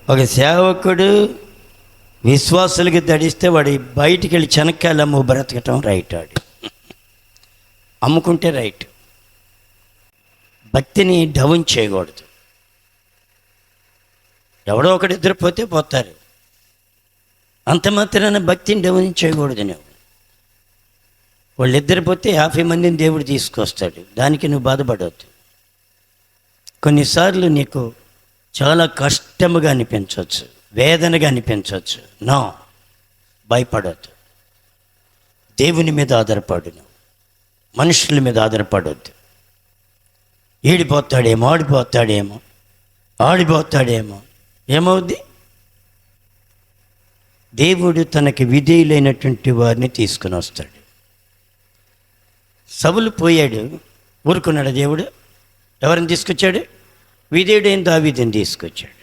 ఒక సేవకుడు విశ్వాసులకి తడిస్తే వాడి బయటికి వెళ్ళి చెనక్కాయలు అమ్ము బ్రతకటం రైట్. వాడు అమ్ముకుంటే రైట్. భక్తిని డౌన్ చేయకూడదు. ఎవడో ఒకడిద్దరు పోతే పోతారు, అంత మాత్రాన భక్తిని డౌన్ చేయకూడదు. నువ్వు వాళ్ళిద్దరు పోతే 50 మందిని దేవుడు తీసుకొస్తాడు, దానికి నువ్వు బాధపడవద్దు. కొన్నిసార్లు నీకు చాలా కష్టముగా అనిపించవచ్చు, వేదనగా అనిపించవచ్చు. నో, భయపడవద్దు. దేవుని మీద ఆధారపడు. నువ్వు మనుషుల మీద ఆధారపడవద్దు. ఈడిపోతాడేమో, ఆడిపోతాడేమో ఏమవుద్ది? దేవుడు తనకి విధేయులైనటువంటి వారిని తీసుకుని వస్తాడు. సౌలు పోయాడు, ఊరుకున్నాడు దేవుడు. ఎవరిని తీసుకొచ్చాడు? విధేయుడైన దావీదుని తీసుకొచ్చాడు.